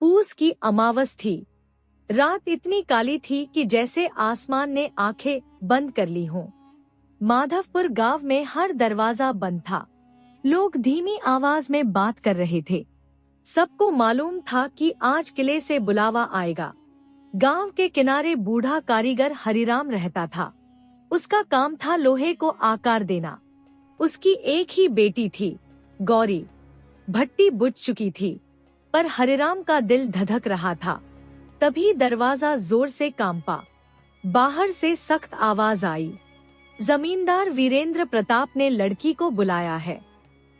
पूस की अमावस थी। रात इतनी काली थी कि जैसे आसमान ने आंखें बंद कर ली हों। माधवपुर गांव में हर दरवाजा बंद था। लोग धीमी आवाज में बात कर रहे थे। सबको मालूम था कि आज किले से बुलावा आएगा। गांव के किनारे बूढ़ा कारीगर हरिराम रहता था। उसका काम था लोहे को आकार देना। उसकी एक ही बेटी थी, गौरी। भट्टी बुझ चुकी थी, पर हरिराम का दिल धधक रहा था। तभी दरवाजा जोर से कांपा। बाहर से सख्त आवाज आई, जमींदार वीरेंद्र प्रताप ने लड़की को बुलाया है।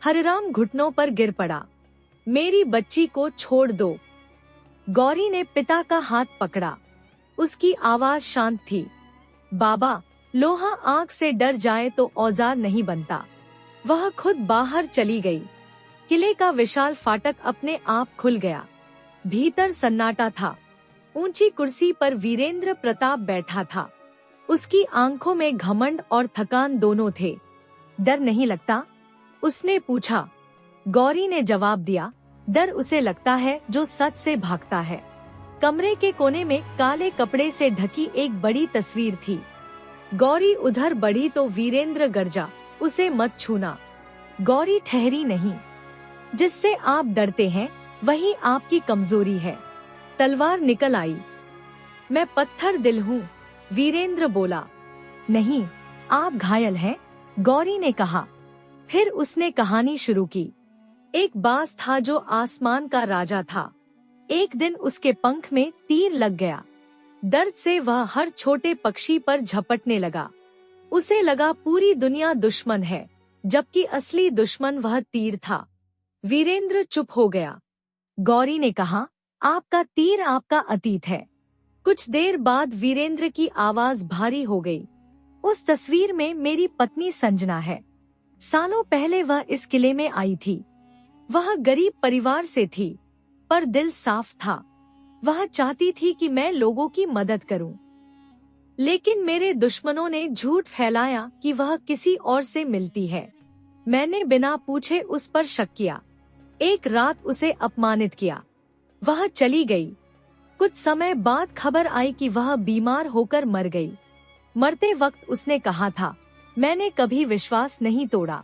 हरिराम घुटनों पर गिर पड़ा। मेरी बच्ची को छोड़ दो। गौरी ने पिता का हाथ पकड़ा। उसकी आवाज शांत थी, बाबा, लोहा आंख से डर जाए तो औजार नहीं बनता। वह खुद बाहर चली गई। किले का विशाल फाटक अपने आप खुल गया। भीतर सन्नाटा था। ऊंची कुर्सी पर वीरेंद्र प्रताप बैठा था। उसकी आंखों में घमंड और थकान दोनों थे। डर नहीं लगता? उसने पूछा। गौरी ने जवाब दिया, डर उसे लगता है जो सच से भागता है। कमरे के कोने में काले कपड़े से ढकी एक बड़ी तस्वीर थी। गौरी उधर बढ़ी तो वीरेंद्र गरजा, उसे मत छूना। गौरी ठहरी नहीं। जिससे आप डरते हैं वही आपकी कमजोरी है। तलवार निकल आई। मैं पत्थर दिल हूँ, वीरेंद्र बोला। नहीं, आप घायल हैं, गौरी ने कहा। फिर उसने कहानी शुरू की। एक बाज था जो आसमान का राजा था। एक दिन उसके पंख में तीर लग गया। दर्द से वह हर छोटे पक्षी पर झपटने लगा। उसे लगा पूरी दुनिया दुश्मन है, जबकि असली दुश्मन वह तीर था। वीरेंद्र चुप हो गया। गौरी ने कहा, आपका तीर आपका अतीत है। कुछ देर बाद वीरेंद्र की आवाज भारी हो गई। उस तस्वीर में मेरी पत्नी संजना है। सालों पहले वह इस किले में आई थी। वह गरीब परिवार से थी, पर दिल साफ था। वह चाहती थी कि मैं लोगों की मदद करूं। लेकिन मेरे दुश्मनों ने झूठ फैलाया कि वह किसी और से मिलती है। मैंने बिना पूछे उस पर शक किया। एक रात उसे अपमानित किया। वह चली गई। कुछ समय बाद खबर आई कि वह बीमार होकर मर गई। मरते वक्त उसने कहा था, मैंने कभी विश्वास नहीं तोड़ा।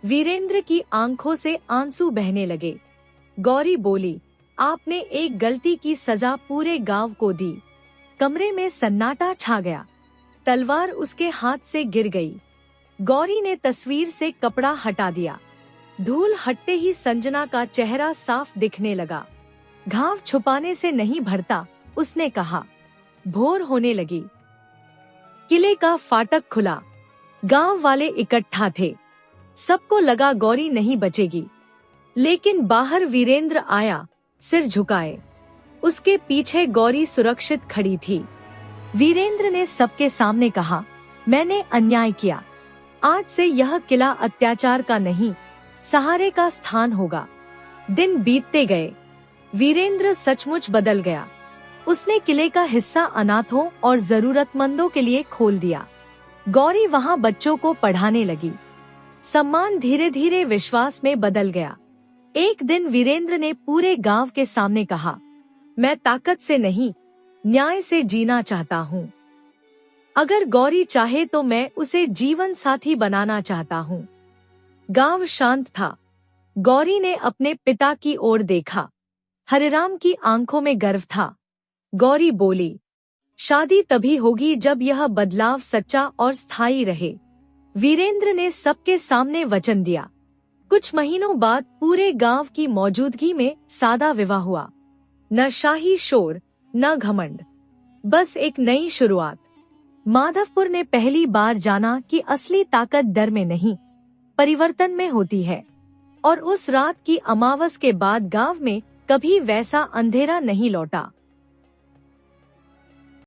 वीरेंद्र की आंखों से आंसू बहने लगे। गौरी बोली, आपने एक गलती की सजा पूरे गांव को दी। कमरे में सन्नाटा छा गया। तलवार उसके हाथ से गिर गई। गौरी ने तस्वीर से कपड़ा हटा दिया। धूल हटते ही संजना का चेहरा साफ दिखने लगा। घाव छुपाने से नहीं भरता, उसने कहा। भोर होने लगी। किले का फाटक खुला। गांव वाले इकट्ठा थे। सबको लगा गौरी नहीं बचेगी। लेकिन बाहर वीरेंद्र आया, सिर झुकाए। उसके पीछे गौरी सुरक्षित खड़ी थी। वीरेंद्र ने सबके सामने कहा, मैंने अन्याय किया। आज से यह किला अत्याचार का नहीं, सहारे का स्थान होगा। दिन बीतते गए। वीरेंद्र सचमुच बदल गया। उसने किले का हिस्सा अनाथों और जरूरतमंदों के लिए खोल दिया। गौरी वहां बच्चों को पढ़ाने लगी। सम्मान धीरे धीरे विश्वास में बदल गया। एक दिन वीरेंद्र ने पूरे गांव के सामने कहा, मैं ताकत से नहीं, न्याय से जीना चाहता हूँ। अगर गौरी चाहे तो मैं उसे जीवन साथी बनाना चाहता हूँ। गांव शांत था। गौरी ने अपने पिता की ओर देखा। हरिराम की आंखों में गर्व था। गौरी बोली, शादी तभी होगी जब यह बदलाव सच्चा और स्थायी रहे। वीरेंद्र ने सबके सामने वचन दिया। कुछ महीनों बाद पूरे गांव की मौजूदगी में सादा विवाह हुआ। न शाही शोर, न घमंड, बस एक नई शुरुआत। माधवपुर ने पहली बार जाना कि असली ताकत डर में नहीं, परिवर्तन में होती है। और उस रात की अमावस के बाद गांव में कभी वैसा अंधेरा नहीं लौटा।